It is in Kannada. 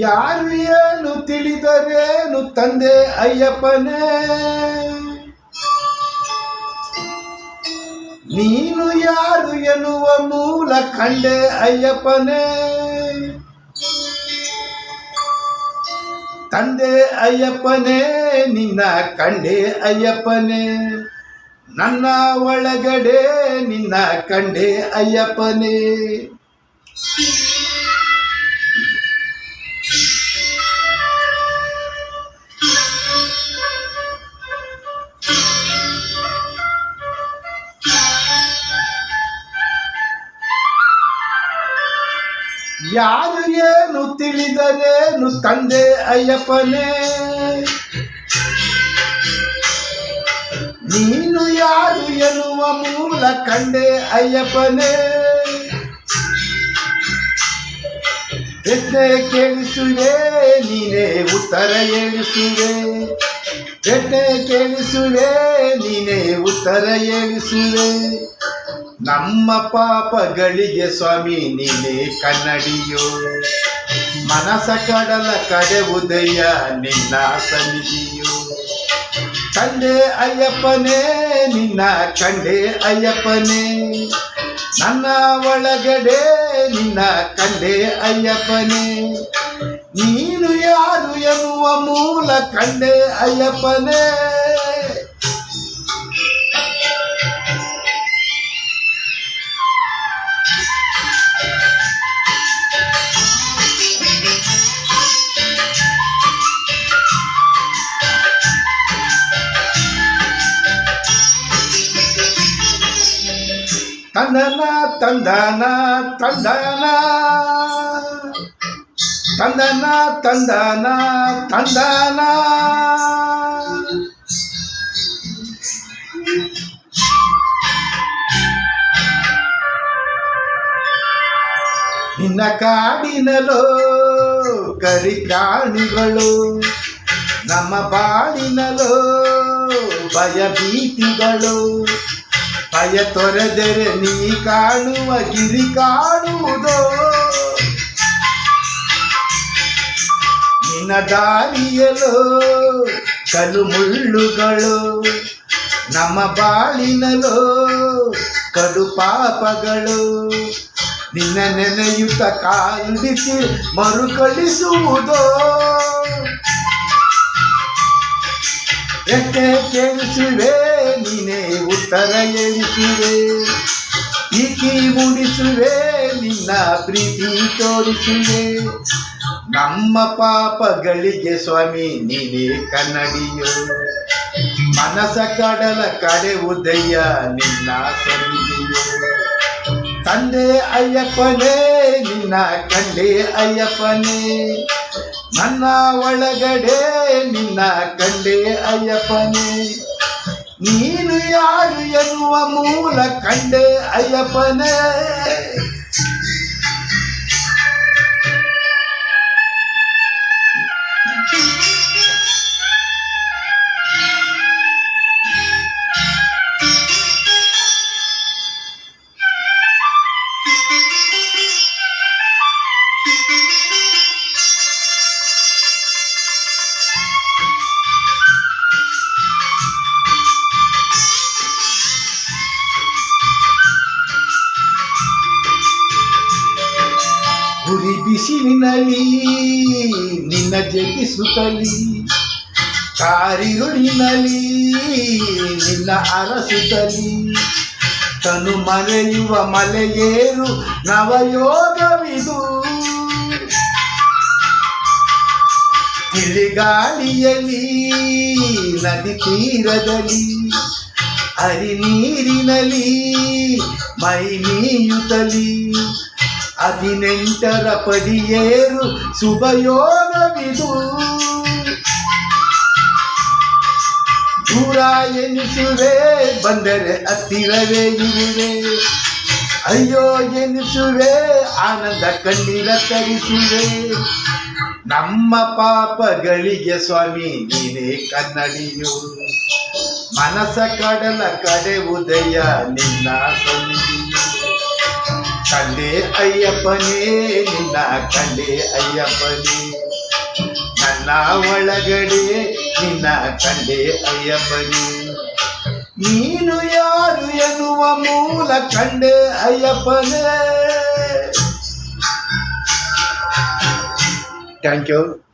ಯಾರು ಏನು ತಿಳಿದರೇನು ತಂದೆ ಅಯ್ಯಪ್ಪನೇ, ನೀನು ಯಾರು ಎನ್ನುವ ಮೂಲ ಕಂಡೆ ಅಯ್ಯಪ್ಪನೇ. ತಂದೆ ಅಯ್ಯಪ್ಪನೇ ನಿನ್ನ ಕಂಡೆ ಅಯ್ಯಪ್ಪನೇ, ನನ್ನ ಒಳಗಡೆ ನಿನ್ನ ಕಂಡೆ ಅಯ್ಯಪ್ಪನೇ. ಯಾರು ಏನು ತಿಳಿದರೇನು ತಂದೆ ಅಯ್ಯಪ್ಪನೇ, ನೀನು ಯಾರು ಎನ್ನುವ ಮೂಲ ಕಂಡೆ ಅಯ್ಯಪ್ಪನೇ. ಪ್ರಶ್ನೆ ಕೇಳಿಸುವೆ ನೀನೇ ಉತ್ತರ ಹೇಳಿಸುವೆ, ಪ್ರಶ್ನೆ ಕೇಳಿಸುವೆ ನೀನೇ ಉತ್ತರ ಹೇಳಿಸುವೆ. ನಮ್ಮ ಪಾಪಗಳಿಗೆ ಸ್ವಾಮಿ ನೀನೇ ಕನ್ನಡಿಯೋ, ಮನಸ ಕಡಲ ಕಡೆ ಉದಯ ನಿನ್ನ ಸನ್ನಿಧಿಯೋ. ಕಂಡೆ ಅಯ್ಯಪ್ಪನೇ ನಿನ್ನ ಕಂಡೆ ಅಯ್ಯಪ್ಪನೇ, ನನ್ನ ಒಳಗಡೆ ನಿನ್ನ ಕಂಡೆ ಅಯ್ಯಪ್ಪನೇ. ನೀನು ಯಾರು ಎನ್ನುವ ಮೂಲ ಕಂಡೆ ಅಯ್ಯಪ್ಪನೇ. ತಂದನ ತಂದನ ತಂದನ ತಂದನ ತಂದನ ತಂದನ, ನಿನ್ನ ಕಾಡಿನಲ್ಲೋ ಕರಿಕಾಣಿಗಳು, ನಮ್ಮ ಬಾಳಿನಲ್ಲೋ ಭಯ ಭೀತಿಗಳು. ಭಯ ತೊರೆದರೆ ನೀ ಕಾಣುವ ಗಿರಿ ಕಾಣುವುದೋ, ನಿನ್ನ ದಾರಿಯಲೋ ಕಲ್ಲು ಮುಳ್ಳುಗಳು, ನಮ್ಮ ಬಾಳಿನಲೋ ಕಡು ಪಾಪಗಳು. ನಿನ್ನ ನೆನೆಯುತ್ತ ಕಾಲುಡಿಸಿ ಮರುಕಳಿಸುವುದೋ, ಎಷ್ಟೇ ಕೇಳಿಸುವೆ ನೀನೇ ಉತ್ತರ ಹೇಳಿಸುವೆ. ಈಕಿ ಮೂಡಿಸುವೆ ನಿನ್ನ ಪ್ರೀತಿ ತೋರಿಸುವೆ. ನಮ್ಮ ಪಾಪಗಳಿಗೆ ಸ್ವಾಮಿ ನೀನೇ ಕನ್ನಡಿಯೋ, ಮನಸ ಕಡಲ ಕಡೆ ಉದಯ ನಿನ್ನ ಸನ್ನಿಧಿಯೋ. ತಂದೆ ಅಯ್ಯಪ್ಪನೇ ನಿನ್ನ ಕಂಡೆ ಅಯ್ಯಪ್ಪನೇ, ನನ್ನ ಒಳಗಡೆ ನಿನ್ನ ಕಂಡೆ ಅಯ್ಯಪ್ಪನೇ. ನೀನು ಯಾರು ಎನ್ನುವ ಮೂಲ ಕಂಡೆ ಅಯ್ಯಪ್ಪನೇ. ಉರಿ ಬಿಸಿಲಿನಲ್ಲಿ ನಿನ್ನ ಜಪಿಸುತ್ತಲಿ, ಕಾರಿರುಳಿನಲ್ಲಿ ನಿನ್ನ ಅರಸುತ್ತಲಿ. ತನು ಮರೆಯುವ ಮಲೆಯೇರು ನವಯೋಗವಿದು, ತಿಳಿಗಾಳಿಯಲ್ಲಿ ನದಿ ತೀರದಲ್ಲಿ ಹರಿ ನೀರಿನಲ್ಲಿ ಮೈ ಮೀಯುತ್ತಲಿ. 18ರ ಪಡಿಯೇರು ಶುಭಯೋಗವಿದು, ದೂರ ಎನಿಸುವೆ ಬಂದರೆ ಹತ್ತಿರವೇ ಇರುವೆ. ಅಯ್ಯೋ ಎನಿಸುವೆ ಆನಂದ ಕಣ್ಣೀರ ತರಿಸುವೆ. ನಮ್ಮ ಪಾಪಗಳಿಗೆ ಸ್ವಾಮಿ ನೀನೇ ಕನ್ನಡಿಯೋ, ಮನಸ ಕಡಲ ಕಡೆ ಉದಯ ನಿನ್ನ ಸನ್ನಿಧಿಯೋ. ಕಂಡೆ ಅಯ್ಯಪ್ಪನೇ ನಿನ್ನ ಕಂಡೆ ಅಯ್ಯಪ್ಪನೇ. ನನ್ನ ಒಳಗಡೆ ನಿನ್ನ ಕಂಡೆ ಅಯ್ಯಪ್ಪನೇ. ನೀನು ಯಾರು ಎನ್ನುವ ಮೂಲ ಕಂಡೆ ಅಯ್ಯಪ್ಪನೇ. Thank you.